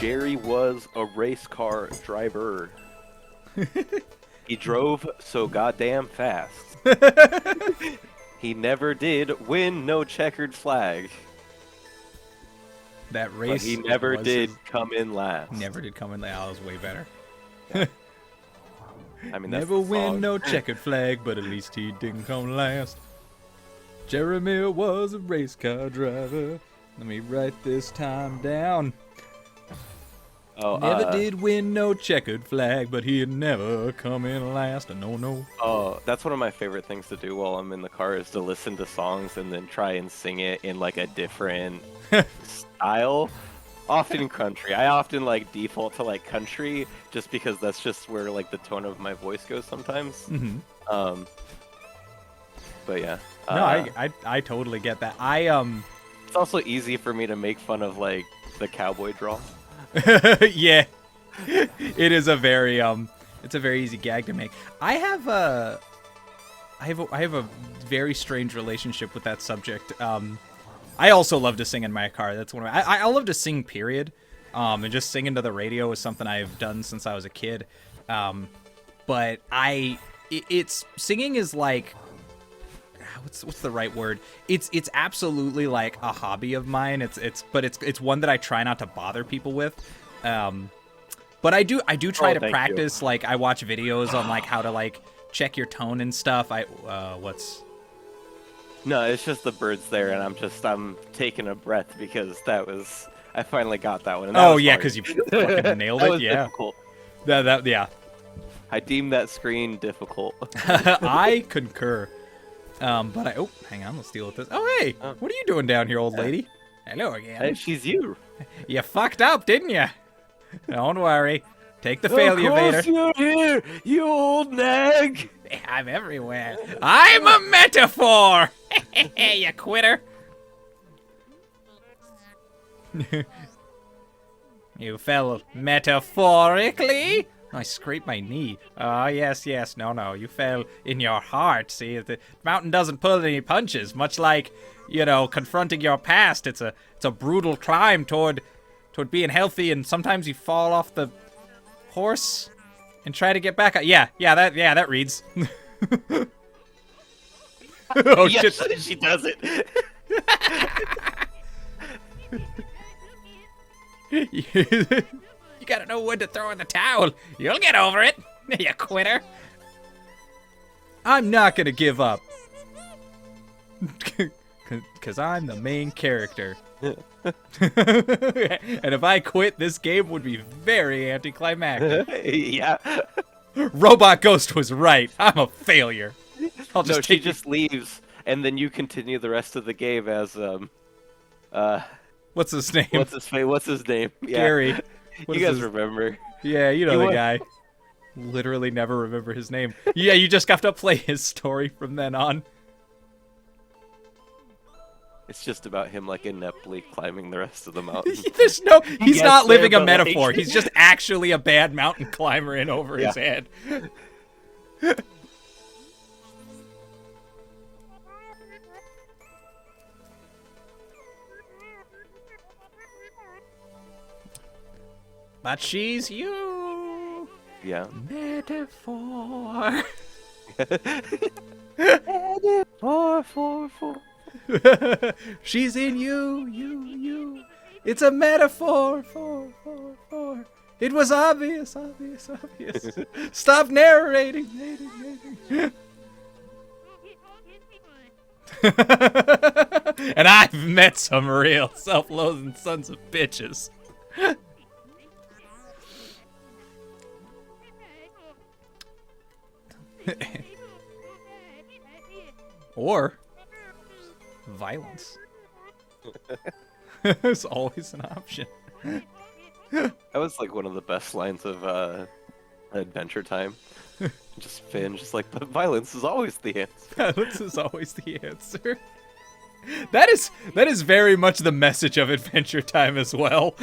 Jerry was a race car driver. He drove so goddamn fast. He never did win no checkered flag. That race. But he never did come in last. Never did come in last. That was way better. I mean, that's never the win song. no checkered flag, but at least he didn't come last. Jeremy was a race car driver. Let me write this time down. Oh, Never did win no checkered flag, but he never come in last. No. Oh, that's one of my favorite things to do while I'm in the car is to listen to songs and then try and sing it in like a different style. Often country. I often like default to like country just because that's just where like the tone of my voice goes sometimes. Mm-hmm. But yeah. No, I totally get that. It's also easy for me to make fun of like the cowboy drawl. Yeah, it is a very it's a very easy gag to make. I have a very strange relationship with that subject. I also love to sing in my car. That's one of my, I love to sing, period. And just singing to the radio is something I've done since I was a kid. But it's singing is like, what's the right word? It's absolutely like a hobby of mine. It's one that I try not to bother people with. But I do try to practice. Like I watch videos on like how to like check your tone and stuff. No, it's just the birds there, and I'm taking a breath because I finally got that one. And that was yeah, hard. because you fucking nailed it. was Yeah, difficult. Yeah. I deemed that screen difficult. I concur. But hang on, let's deal with this. Oh, hey, what are you doing down here, old lady? Hello again. Hey, she's you. You fucked up, didn't you? Don't worry. Take the failure Of Vader. course you're here, you old nag. I'm everywhere. I'm a metaphor. You quitter. You fell metaphorically. I scraped my knee. Oh, yes. No. You fell in your heart. See, the mountain doesn't pull any punches. Much like, confronting your past. It's a brutal climb toward being healthy, and sometimes you fall off the horse and try to get back up. Yeah, that reads. Oh, yes, shit. she does it. You gotta know when to throw in the towel. You'll get over it, you quitter. I'm not gonna give up. Because I'm the main character. And if I quit, this game would be very anticlimactic. Yeah. Robot Ghost was right. I'm a failure. She just leaves, and then you continue the rest of the game as What's his name? What's his name? Yeah. Gary. You guys remember? Yeah, you know the guy. Literally never remember his name. Yeah, you just have to play his story from then on. It's just about him like ineptly climbing the rest of the mountain. He's not living a but, metaphor. like... He's just actually a bad mountain climber in over his head. But she's you. Yeah. Metaphor. Metaphor. She's in you. It's a metaphor. For. It was obvious. Stop narrating. And I've met some real self-loathing sons of bitches. Or violence. It's always an option. That was like one of the best lines of Adventure Time. Just Finn, just like, but violence is always the answer. Violence is always the answer. That is very much the message of Adventure Time as well.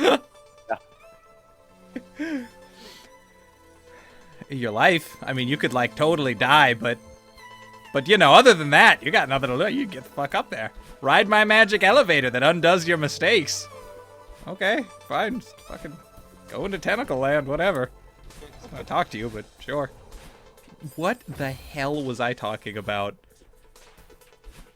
Your life, I mean, you could like totally die, but other than that, you got nothing to do. You get the fuck up there. Ride my magic elevator that undoes your mistakes. Okay, fine. Just fucking Go into Tentacle Land, whatever. I talk to you, but sure. What the hell was I talking about?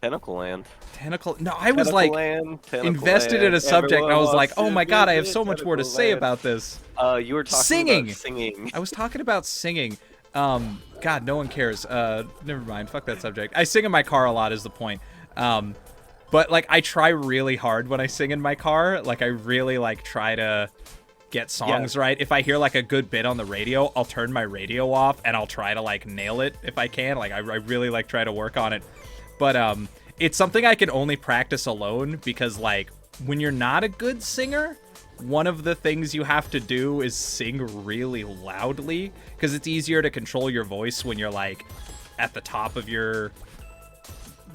Tentacle Land. Tentacle? No, I was Tentacle like Land, Tentacle invested Land. in a subject, and I was Everyone like, wants oh to my god, I have visit so much more to Tentacle say Land. about this. You were talking Singing. about singing. I was talking about singing. God, no one cares. Never mind. Fuck that subject. I sing in my car a lot is the point. But like I try really hard when I sing in my car. Like I really like try to get songs right. If I hear like a good bit on the radio, I'll turn my radio off and I'll try to like nail it if I can. Like I really like try to work on it. But it's something I can only practice alone because like when you're not a good singer, one of the things you have to do is sing really loudly because it's easier to control your voice when you're like at the top of your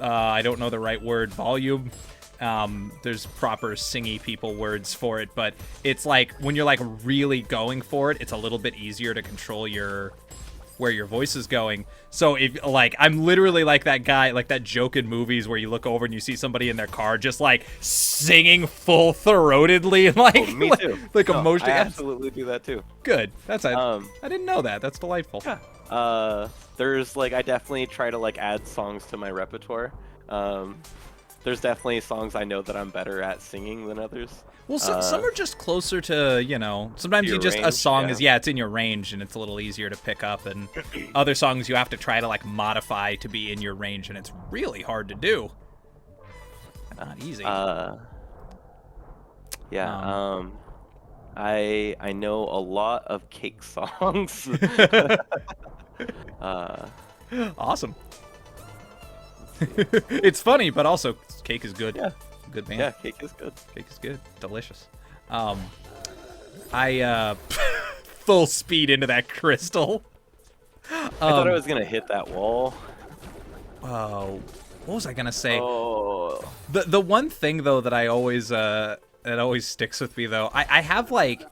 I don't know the right word, volume. There's proper singy people words for it, but it's like when you're like really going for it, it's a little bit easier to control where your voice is going. So if like I'm literally like that guy, like that joke in movies where you look over and you see somebody in their car just like singing full throatedly and like Me too. like No, emotionally. I absolutely do that too. Good. That's I didn't know that. That's delightful. Yeah. There's like I definitely try to like add songs to my repertoire. There's definitely songs I know that I'm better at singing than others. Well, some are just closer to, you know, sometimes Your you just, a range, song yeah. it's in your range and it's a little easier to pick up, and other songs you have to try to, like, modify to be in your range, and it's really hard to do. Not easy. Yeah, I know a lot of Cake songs. Awesome. It's funny, but also, Cake is good. Yeah. Good band. Yeah, Cake is good. Cake is good. Delicious. I full speed into that crystal. I thought I was gonna hit that wall. Oh, what was I gonna say? Oh. The one thing though that I always that always sticks with me though, I have like,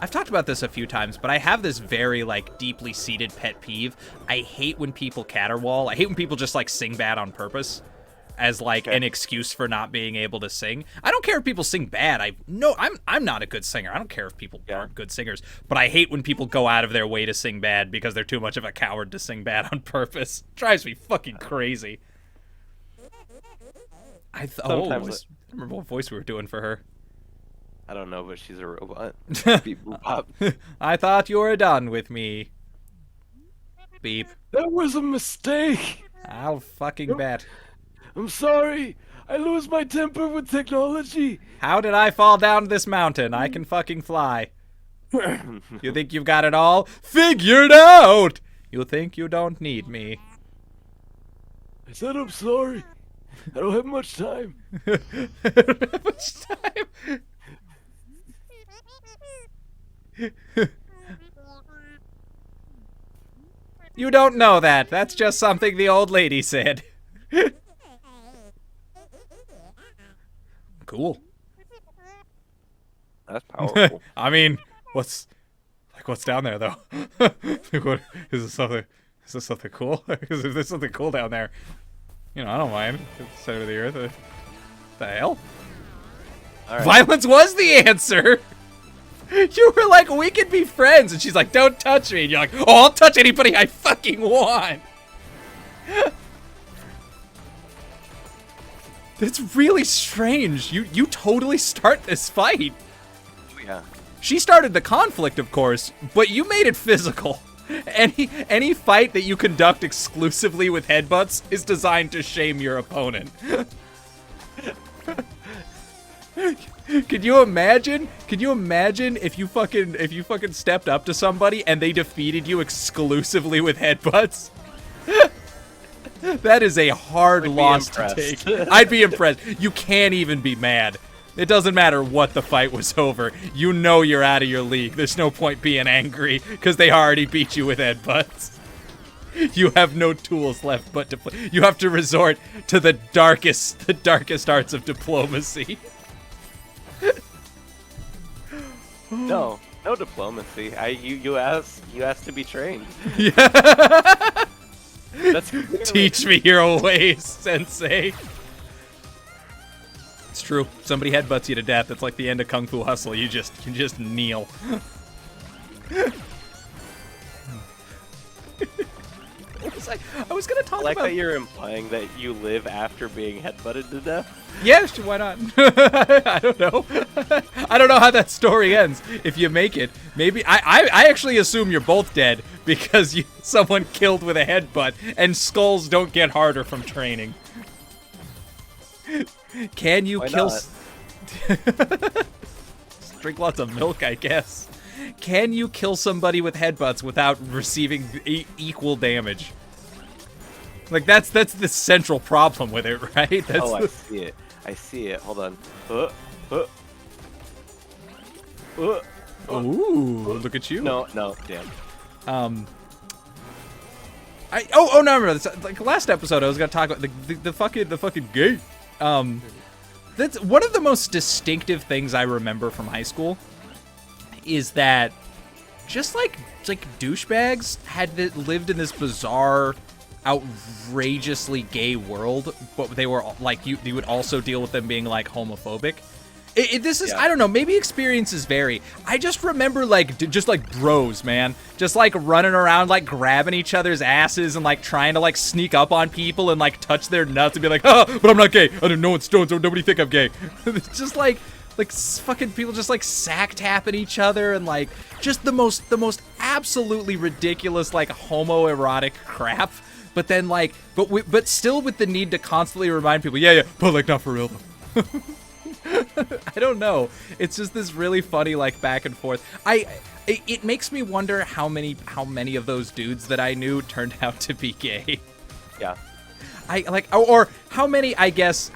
I've talked about this a few times, but I have this very like deeply seated pet peeve. I hate when people caterwaul. I hate when people just like sing bad on purpose as like an excuse for not being able to sing. I don't care if people sing bad. I'm not a good singer. I don't care if people aren't good singers, but I hate when people go out of their way to sing bad because they're too much of a coward to sing bad on purpose. Drives me fucking crazy. I remember what voice we were doing for her. I don't know, but she's a robot. Beep, boop, pop. I thought you were done with me. Beep. That was a mistake. I'll fucking bet. I'm sorry. I lose my temper with technology. How did I fall down this mountain? I can fucking fly. You think you've got it all figured out? You think you don't need me. I said I'm sorry. I don't have much time. I don't have much time. You don't know that. That's just something the old lady said. Cool. That's powerful. I mean, what's down there though? What is this something? Is this something cool? Is there something cool down there? You know, I don't mind. Center of the earth. What the hell? All right. Violence was the answer. You were like, we could be friends, and she's like, don't touch me. And you're like, oh, I'll touch anybody I fucking want. That's really strange. You totally start this fight. Yeah. She started the conflict, of course, but you made it physical. Any fight that you conduct exclusively with headbutts is designed to shame your opponent. Could you imagine? Could you imagine if you fucking stepped up to somebody and they defeated you exclusively with headbutts? That is a hard loss to take. I'd be impressed. You can't even be mad. It doesn't matter what the fight was over. You know you're out of your league. There's no point being angry because they already beat you with headbutts. You have no tools left but to play. You have to resort to the darkest arts of diplomacy. No diplomacy. You asked to be trained. Yeah. That's clearly... Teach me your ways, sensei. It's true. Somebody headbutts you to death. It's like the end of Kung Fu Hustle. You just kneel. I was gonna talk I like about. that you're implying that you live after being headbutted to death. Yeah, why not? I don't know. I don't know how that story ends. If you make it, maybe I actually assume you're both dead because someone killed with a headbutt, and skulls don't get harder from training. Can you Why kill? not? Drink lots of milk, I guess. Can you kill somebody with headbutts without receiving equal damage? Like that's the central problem with it, right? That's I see it. I see it. Hold on. Ooh, look at you. No, damn. No, like last episode I was gonna talk about the fucking gate. That's one of the most distinctive things I remember from high school. Is that just like douchebags lived in this bizarre, outrageously gay world, but they were like you would also deal with them being like homophobic. This is, I don't know, maybe experiences vary. I just remember just bros, man, just like running around like grabbing each other's asses and like trying to like sneak up on people and like touch their nuts and be like, oh, but I'm not gay. I don't know it's don't, so nobody think I'm gay. It's just like fucking people just like sack tapping each other and like just the most absolutely ridiculous like homoerotic crap. But then like but still with the need to constantly remind people, yeah, but like not for real though. I don't know. It's just this really funny like back and forth. It makes me wonder how many of those dudes that I knew turned out to be gay. Yeah. Or how many I guess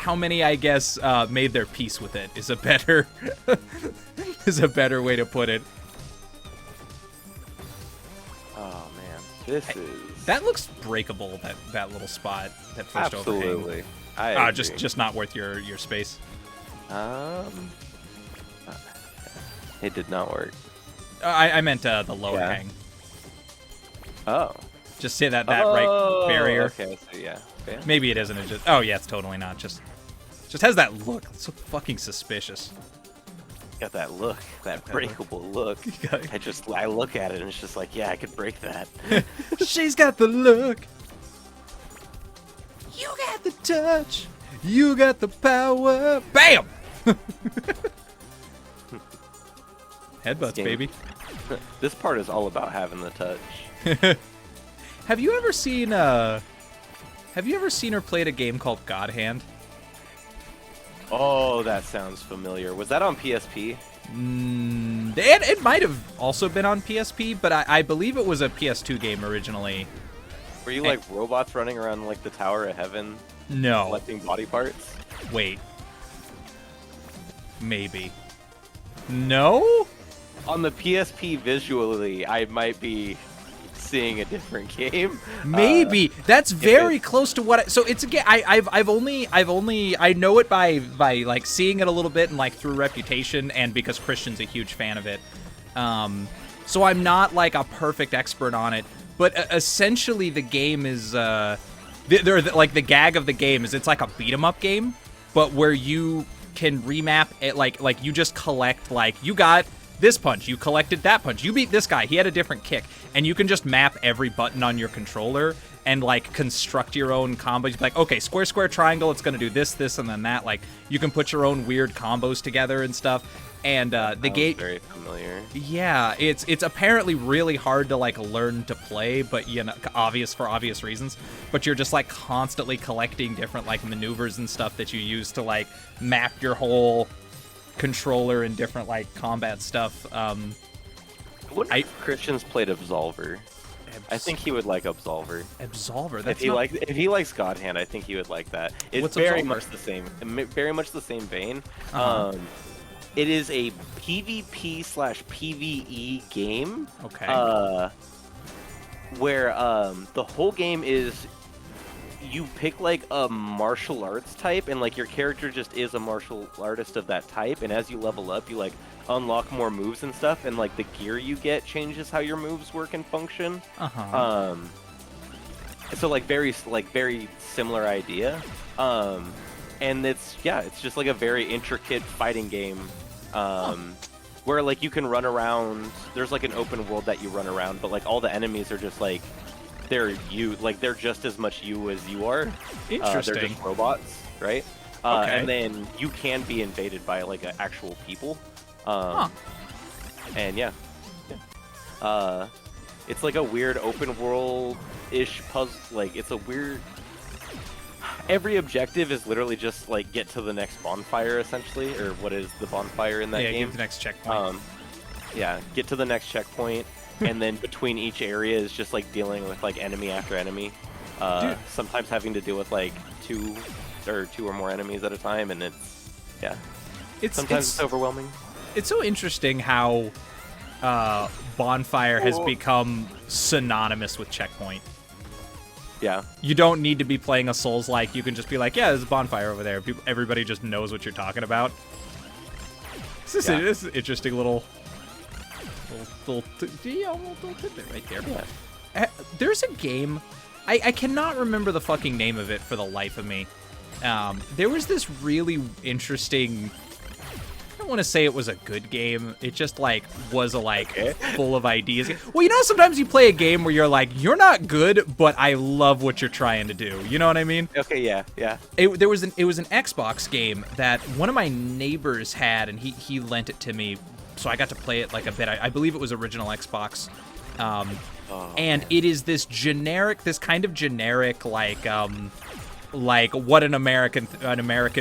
made their peace with it is a better way to put it. Oh man, this is that looks breakable. That little spot, that first absolutely. overhang. Just not worth your space. It did not work. I meant the lower hang. Oh. Just say that right barrier. Okay, so yeah. Okay. Maybe it isn't. It just. Oh yeah, it's totally not. Just has that look. It's so fucking suspicious. Got that look, that breakable look. I look at it and it's just like, yeah, I could break that. She's got the look. You got the touch. You got the power. Bam! Headbutts, baby. This part is all about having the touch. Have you ever seen or played a game called God Hand? Oh, that sounds familiar. Was that on PSP? It might have also been on PSP, but I believe it was a PS2 game originally. Were you like robots running around like the Tower of Heaven? No. Collecting body parts? Wait. Maybe. No? On the PSP visually, I might be seeing a different game. Maybe. That's very close to what so it's again I know it by like seeing it a little bit and like through reputation and because Christian's a huge fan of it. So I'm not like a perfect expert on it, but essentially the game is like the gag of the game is it's like a beat 'em up game, but where you can remap it like you just collect like you got this punch, you collected that punch, you beat this guy, he had a different kick, and you can just map every button on your controller and like construct your own combos. Like, okay, square, square, triangle, it's gonna do this, and then that. Like, you can put your own weird combos together and stuff. And the game, very familiar. Yeah, it's apparently really hard to like learn to play, but you know, for obvious reasons. But you're just like constantly collecting different like maneuvers and stuff that you use to like map your whole controller and different like combat stuff. What if Christian's played Absolver? I think he would like Absolver. Absolver. That's if he likes God Hand, I think he would like that. It's very much the same vein. It is a PvP/PvE game. Okay. Where the whole game is you pick like a martial arts type, and like your character just is a martial artist of that type, and as you level up, you like unlock more moves and stuff, and like the gear you get changes how your moves work and function. So like very similar idea. and it's just like a very intricate fighting game, where like you can run around. There's like an open world that you run around, but like all the enemies are just like they're just as much you as you are. Interesting. They're just robots, right? Okay. And then you can be invaded by like actual people. And yeah. It's like a weird open world-ish puzzle. Like it's a weird. Every objective is literally just like get to the next bonfire, essentially, or what is the bonfire in that game? Yeah, get to the next checkpoint. Get to the next checkpoint, and then between each area is just like dealing with like enemy after enemy. Sometimes having to deal with like two or more enemies at a time, and sometimes it's overwhelming. It's so interesting how bonfire has become synonymous with checkpoint. Yeah. You don't need to be playing a Souls-like. You can just be like, yeah, there's a bonfire over there. Everybody just knows what you're talking about. This is an interesting little tidbit right there. Yeah. There's a game. I cannot remember the fucking name of it for the life of me. There was this really interesting... I don't want to say it was a good game. It just like was a full of ideas. Well, you know, sometimes you play a game where you're like, you're not good, but I love what you're trying to do. You know what I mean? Okay, yeah. It was an Xbox game that one of my neighbors had, and he lent it to me, so I got to play it like a bit. I believe it was original Xbox. And it is this kind of generic like what an American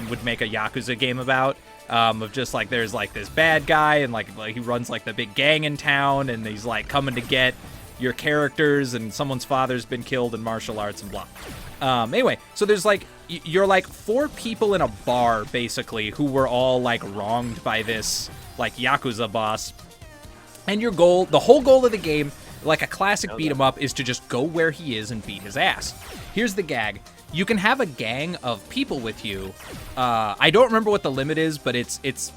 would make a Yakuza game about. Of just like there's like this bad guy and like he runs like the big gang in town, and he's like coming to get your characters, and someone's father's been killed in martial arts and blah. Anyway, so there's like you're like 4 people in a bar basically who were all like wronged by this like Yakuza boss, and the whole goal of the game, like a classic beat 'em up, is to just go where he is and beat his ass. Here's the gag. You can have a gang of people with you. I don't remember what the limit is, but it's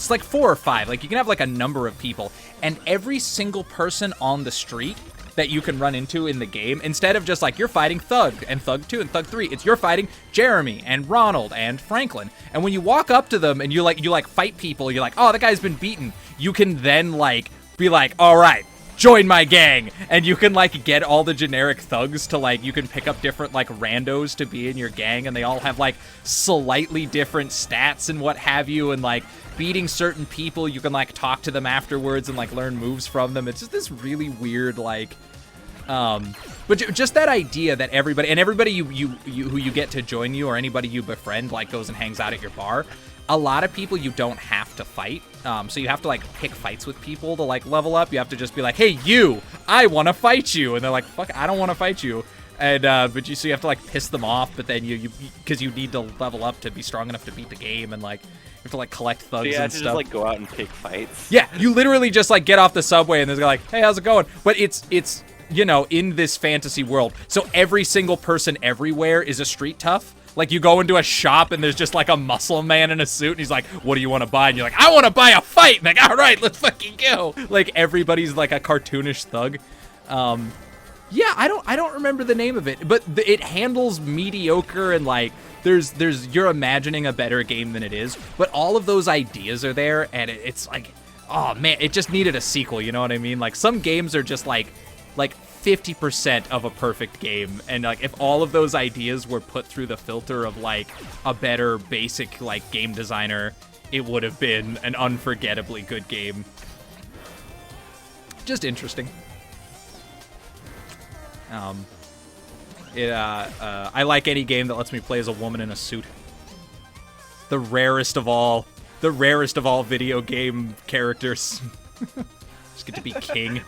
like 4 or 5. Like you can have like a number of people, and every single person on the street that you can run into in the game, instead of just like you're fighting Thug and Thug 2 and Thug 3, it's you're fighting Jeremy and Ronald and Franklin. And when you walk up to them and you fight people, you're like, oh, that guy's been beaten. You can then like be like, all right, join my gang, and you can like get all the generic thugs to like, you can pick up different like randos to be in your gang, and they all have like slightly different stats and what have you, and like beating certain people, you can like talk to them afterwards and like learn moves from them. It's just this really weird like but just that idea that everybody you who you get to join you, or anybody you befriend, like goes and hangs out at your bar. A lot of people you don't have to fight, so you have to like pick fights with people to like level up. You have to just be like, hey, I want to fight you, and they're like, fuck, I don't want to fight you, and so you have to like piss them off, but then you because you need to level up to be strong enough to beat the game, and like you have to like collect thugs and stuff. Just like go out and pick fights. Yeah, you literally just like get off the subway and they're like, hey, how's it going? But it's you know, in this fantasy world, so every single person everywhere is a street tough. Like, you go into a shop, and there's just, like, a muscle man in a suit, and he's like, what do you want to buy? And you're like, I want to buy a fight! And like, all right, let's fucking go! Like, everybody's, like, a cartoonish thug. Yeah, I don't remember the name of it, but it handles mediocre, and, like, you're imagining a better game than it is, but all of those ideas are there, and it's like, oh, man, it just needed a sequel, you know what I mean? Like, some games are just, like 50% of a perfect game, and like if all of those ideas were put through the filter of like a better basic like game designer, it would have been an unforgettably good game. Just interesting. I like any game that lets me play as a woman in a suit. The rarest of all video game characters. Just get to be King.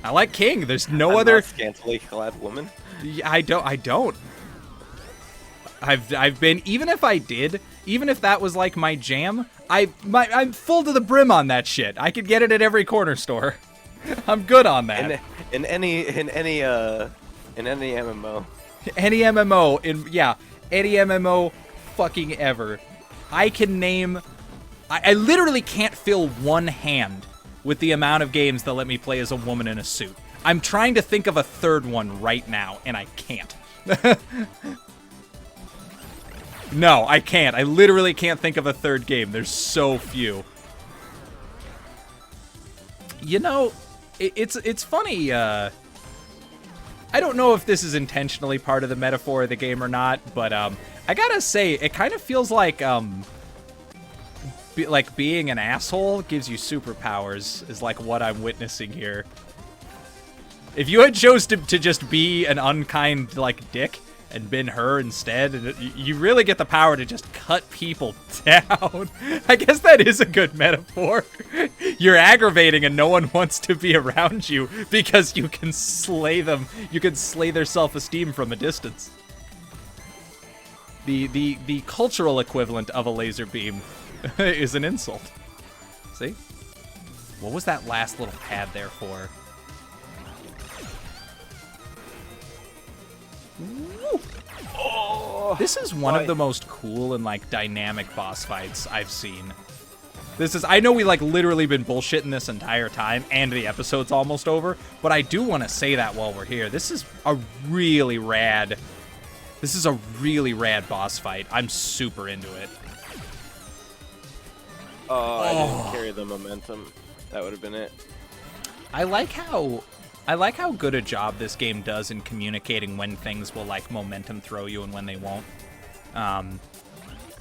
I like King. There's no other not scantily clad woman. I don't. I've been, even if I did, even if that was like my jam, I'm full to the brim on that shit. I could get it at every corner store. I'm good on that. In any MMO. Any MMO fucking ever. I can name. I literally can't fill one hand with the amount of games that let me play as a woman in a suit. I'm trying to think of a third one right now, and I can't. No, I can't. I literally can't think of a third game. There's so few. You know, it's funny. I don't know if this is intentionally part of the metaphor of the game or not, but I gotta say, it kind of feels like being an asshole gives you superpowers is like what I'm witnessing here. If you had chose to just be an unkind like dick and been her instead, you really get the power to just cut people down. I guess that is a good metaphor. You're aggravating and no one wants to be around you because you can slay them. You can slay their self-esteem from a distance. The cultural equivalent of a laser beam is an insult. See? What was that last little pad there for? Oh, this is one of the most cool and like dynamic boss fights I've seen. I know we like literally been bullshitting this entire time and the episode's almost over, but I do want to say that while we're here. This is a really rad boss fight. I'm super into it. Oh, I didn't carry the momentum. That would have been it. I like how good a job this game does in communicating when things will like momentum throw you and when they won't.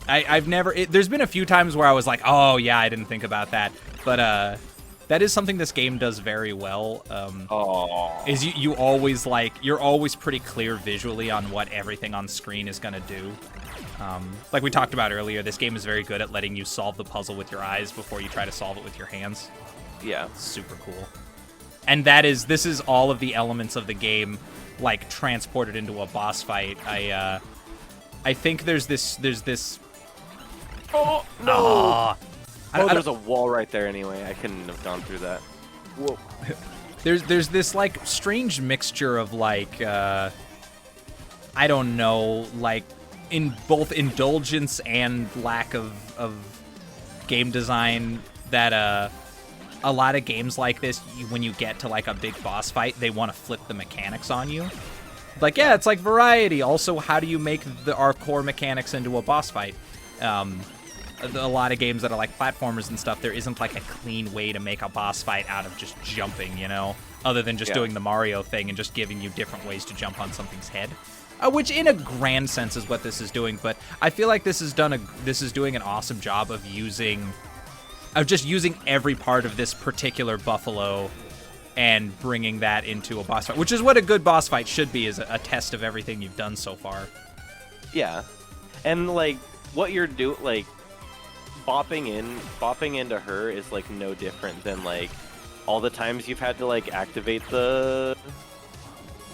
There's been a few times where I was like, oh yeah, I didn't think about that, but that is something this game does very well. Is you're always pretty clear visually on what everything on screen is gonna do. Like we talked about earlier, this game is very good at letting you solve the puzzle with your eyes before you try to solve it with your hands. Yeah. Super cool. And this is all of the elements of the game, like, transported into a boss fight. I think there's this... Oh, no! There's a wall right there anyway. I couldn't have gone through that. Whoa. There's this, like, strange mixture of, like, I don't know, like, in both indulgence and lack of game design that, a lot of games like this, when you get to like a big boss fight, they want to flip the mechanics on you. Like, yeah, it's like variety. Also, how do you make our core mechanics into a boss fight? A lot of games that are like platformers and stuff, there isn't like a clean way to make a boss fight out of just jumping, you know? Other than just doing the Mario thing and just giving you different ways to jump on something's head. Which in a grand sense is what this is doing, but I feel like this is doing an awesome job of just using every part of this particular buffalo and bringing that into a boss fight, which is what a good boss fight should be, is a test of everything you've done so far. Yeah. And, like, what you're doing, like, bopping into her is, like, no different than, like, all the times you've had to, like, activate the...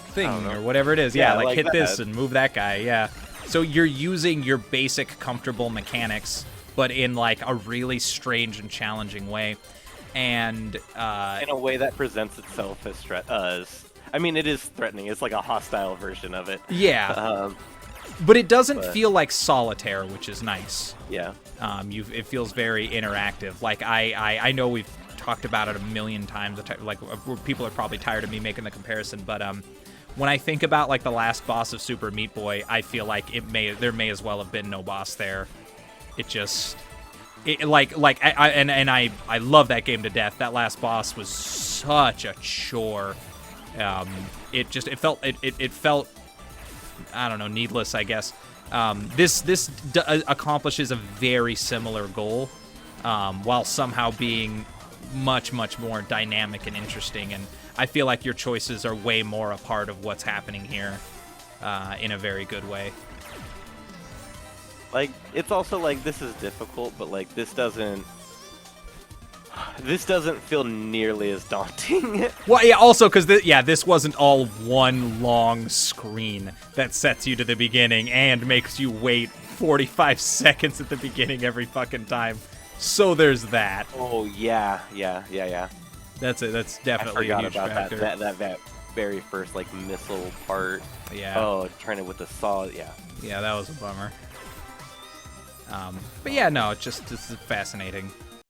thing or whatever it is. Yeah, like hit this and move that guy, yeah. So you're using your basic comfortable mechanics, but in like a really strange and challenging way, and in a way that presents itself as I mean, it is threatening. It's like a hostile version of it. Yeah, but it doesn't feel like solitaire, which is nice. Yeah. It feels very interactive. Like I know we've talked about it a million times. Like people are probably tired of me making the comparison, but when I think about like the last boss of Super Meat Boy, I feel like there may as well have been no boss there. I love that game to death. That last boss was such a chore. It felt I don't know, needless, I guess. This accomplishes a very similar goal, while somehow being much more dynamic and interesting. And I feel like your choices are way more a part of what's happening here, in a very good way. Like, it's also like, this is difficult, but like this doesn't feel nearly as daunting. Well, yeah, also because this wasn't all one long screen that sets you to the beginning and makes you wait 45 seconds at the beginning every fucking time. So there's that. Oh yeah. That's definitely a huge factor. That very first like missile part. Yeah. Oh, trying it with the saw. Yeah. Yeah, that was a bummer. But yeah, no, this is fascinating.